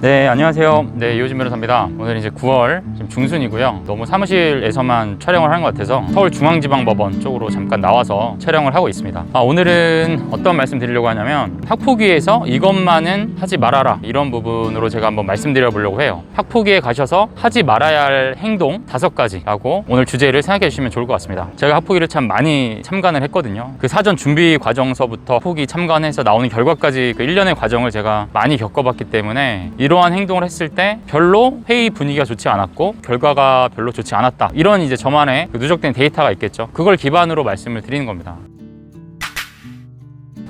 네, 안녕하세요. 네, 이호진 변호사입니다. 오늘 이제 9월 지금 중순이고요. 너무 사무실에서만 촬영을 하는 것 같아서 서울중앙지방법원 쪽으로 잠깐 나와서 촬영을 하고 있습니다. 오늘은 어떤 말씀 드리려고 하냐면 학폭위에서 이것만은 하지 말아라, 이런 부분으로 제가 한번 말씀드려 보려고 해요. 학폭위에 가셔서 하지 말아야 할 행동 5가지라고 오늘 주제를 생각해 주시면 좋을 것 같습니다. 제가 학폭위를 참 많이 참관을 했거든요. 그 사전 준비 과정서부터 학폭위 참관해서 나오는 결과까지 그 1년의 과정을 제가 많이 겪어봤기 때문에 이러한 행동을 했을 때 별로 회의 분위기가 좋지 않았고 결과가 별로 좋지 않았다, 이런 이제 저만의 그 누적된 데이터가 있겠죠. 그걸 기반으로 말씀을 드리는 겁니다.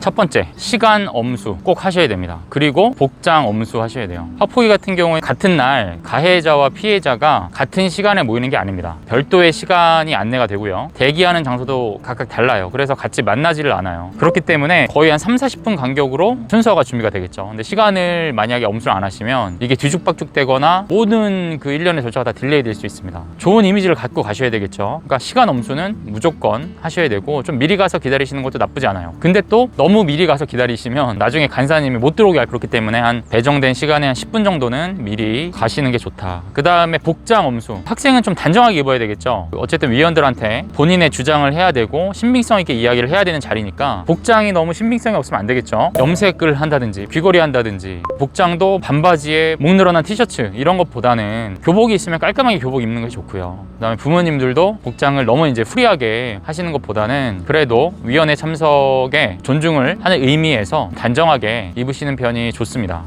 첫 번째, 시간 엄수 꼭 하셔야 됩니다. 그리고 복장 엄수 하셔야 돼요. 학폭위 같은 경우에 같은 날 가해자와 피해자가 같은 시간에 모이는 게 아닙니다. 별도의 시간이 안내가 되고요. 대기하는 장소도 각각 달라요. 그래서 같이 만나지를 않아요. 그렇기 때문에 거의 한 30-40분 간격으로 순서가 준비가 되겠죠. 근데 시간을 만약에 엄수를 안 하시면 이게 뒤죽박죽 되거나 모든 그 일련의 절차가 다 딜레이 될 수 있습니다. 좋은 이미지를 갖고 가셔야 되겠죠. 그러니까 시간 엄수는 무조건 하셔야 되고, 좀 미리 가서 기다리시는 것도 나쁘지 않아요. 근데 또 너무 미리 가서 기다리시면 나중에 간사님이 못 들어오게 할, 그렇기 때문에 한 배정된 시간에 한 10분 정도는 미리 가시는 게 좋다. 그 다음에 복장 엄수. 학생은 좀 단정하게 입어야 되겠죠. 어쨌든 위원들한테 본인의 주장을 해야 되고 신빙성 있게 이야기를 해야 되는 자리니까 복장이 너무 신빙성이 없으면 안 되겠죠. 염색을 한다든지 귀걸이 한다든지, 복장도 반바지에 목 늘어난 티셔츠 이런 것보다는 교복이 있으면 깔끔하게 교복 입는 게 좋고요. 그 다음에 부모님들도 복장을 너무 이제 프리하게 하시는 것보다는 그래도 위원회 참석에 존중을 하는 의미에서 단정하게 입으시는 편이 좋습니다.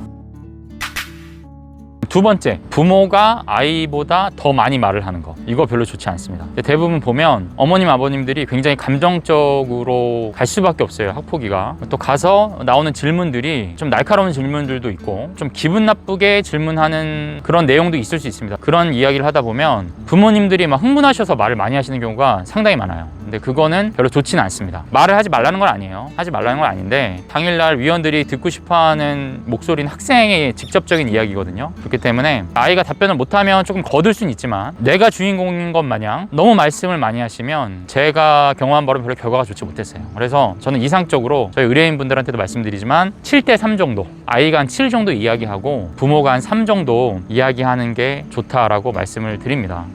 두 번째, 부모가 아이보다 더 많이 말을 하는 거, 이거 별로 좋지 않습니다. 대부분 보면 어머님 아버님들이 굉장히 감정적으로 갈 수밖에 없어요. 학폭위가 또 가서 나오는 질문들이 좀 날카로운 질문들도 있고 좀 기분 나쁘게 질문하는 그런 내용도 있을 수 있습니다. 그런 이야기를 하다 보면 부모님들이 막 흥분하셔서 말을 많이 하시는 경우가 상당히 많아요. 근데 그거는 별로 좋지는 않습니다. 말을 하지 말라는 건 아니에요. 하지 말라는 건 아닌데 당일날 위원들이 듣고 싶어하는 목소리는 학생의 직접적인 이야기거든요. 그렇기 때문에 아이가 답변을 못하면 조금 거둘 수는 있지만 내가 주인공인 것 마냥 너무 말씀을 많이 하시면 제가 경험한 바로 별로 결과가 좋지 못했어요. 그래서 저는 이상적으로 저희 의뢰인분들한테도 말씀드리지만 7대3 정도, 아이가 한 7 정도 이야기하고 부모가 한 3 정도 이야기하는 게 좋다라고 말씀을 드립니다.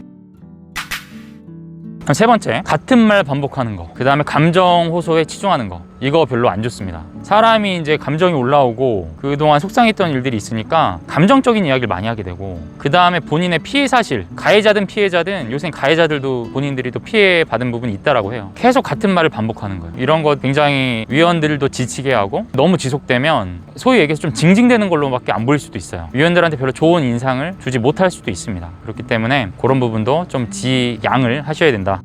그럼 세 번째, 같은 말 반복하는 거, 그 다음에 감정 호소에 치중하는 거, 이거 별로 안 좋습니다. 사람이 이제 감정이 올라오고 그동안 속상했던 일들이 있으니까 감정적인 이야기를 많이 하게 되고, 그 다음에 본인의 피해 사실, 가해자든 피해자든 요새 가해자들도 본인들이 또 피해 받은 부분이 있다라고 해요. 계속 같은 말을 반복하는 거예요. 이런 거 굉장히 위원들도 지치게 하고 너무 지속되면 소위 얘기해서 좀 징징대는 걸로밖에 안 보일 수도 있어요. 위원들한테 별로 좋은 인상을 주지 못할 수도 있습니다. 그렇기 때문에 그런 부분도 좀 지양을 하셔야 된다.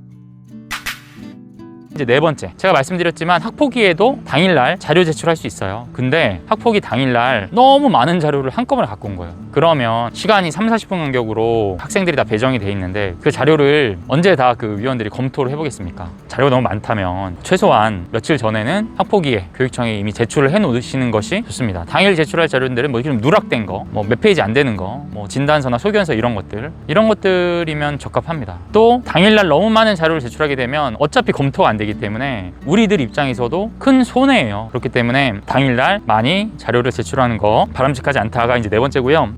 이제 네 번째, 제가 말씀드렸지만 학폭위에도 당일날 자료 제출할 수 있어요. 근데 학폭위 당일날 너무 많은 자료를 한꺼번에 갖고 온 거예요. 그러면 시간이 30-40분 간격으로 학생들이 다 배정이 돼 있는데 그 자료를 언제 다 그 위원들이 검토를 해보겠습니까? 자료가 너무 많다면 최소한 며칠 전에는 학폭위에 교육청에 이미 제출을 해 놓으시는 것이 좋습니다. 당일 제출할 자료들은 뭐 이렇게 누락된 거, 뭐 몇 페이지 안 되는 거, 뭐 진단서나 소견서 이런 것들이면 적합합니다. 또 당일날 너무 많은 자료를 제출하게 되면 어차피 검토가 안 되기 때문에 우리들 입장에서도 큰 손해예요. 그렇기 때문에 당일날 많이 자료를 제출하는 거 바람직하지 않다가 이제 네 번째고요.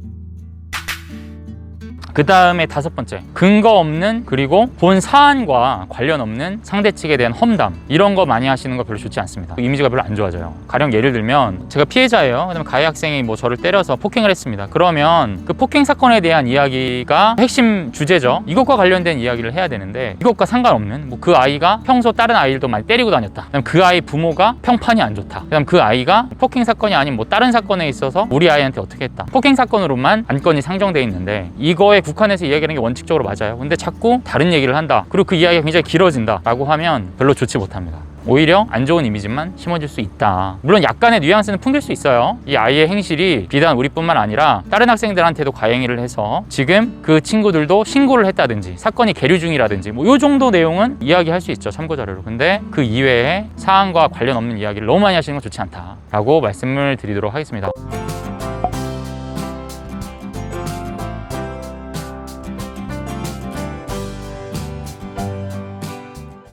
그 다음에 다섯 번째, 근거 없는, 그리고 본 사안과 관련 없는 상대 측에 대한 험담, 이런 거 많이 하시는 거 별로 좋지 않습니다. 이미지가 별로 안 좋아져요. 가령 예를 들면 제가 피해자예요. 그다음에 가해 학생이 뭐 저를 때려서 폭행을 했습니다. 그러면 그 폭행 사건에 대한 이야기가 핵심 주제죠. 이것과 관련된 이야기를 해야 되는데 이것과 상관없는, 뭐 그 아이가 평소 다른 아이들도 많이 때리고 다녔다, 그다음 그 아이 부모가 평판이 안 좋다, 그다음 그 아이가 폭행 사건이 아닌 뭐 다른 사건에 있어서 우리 아이한테 어떻게 했다, 폭행 사건으로만 안건이 상정돼 있는데 이거에 국한해서 이야기하는 게 원칙적으로 맞아요. 근데 자꾸 다른 얘기를 한다, 그리고 그 이야기가 굉장히 길어진다 라고 하면 별로 좋지 못합니다. 오히려 안 좋은 이미지만 심어줄 수 있다. 물론 약간의 뉘앙스는 풍길 수 있어요. 이 아이의 행실이 비단 우리뿐만 아니라 다른 학생들한테도 가행위를 해서 지금 그 친구들도 신고를 했다든지 사건이 계류 중이라든지 뭐 요 정도 내용은 이야기할 수 있죠, 참고자료로. 근데 그 이외에 사안과 관련 없는 이야기를 너무 많이 하시는 건 좋지 않다라고 말씀을 드리도록 하겠습니다.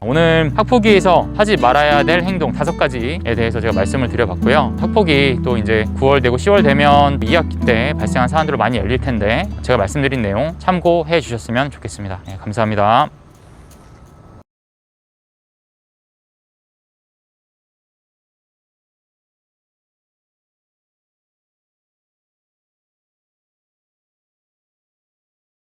오늘 학폭위에서 하지 말아야 될 행동 5가지에 대해서 제가 말씀을 드려봤고요. 학폭위 또 이제 9월 되고 10월 되면 2학기 때 발생한 사안들로 많이 열릴 텐데 제가 말씀드린 내용 참고해 주셨으면 좋겠습니다. 네, 감사합니다.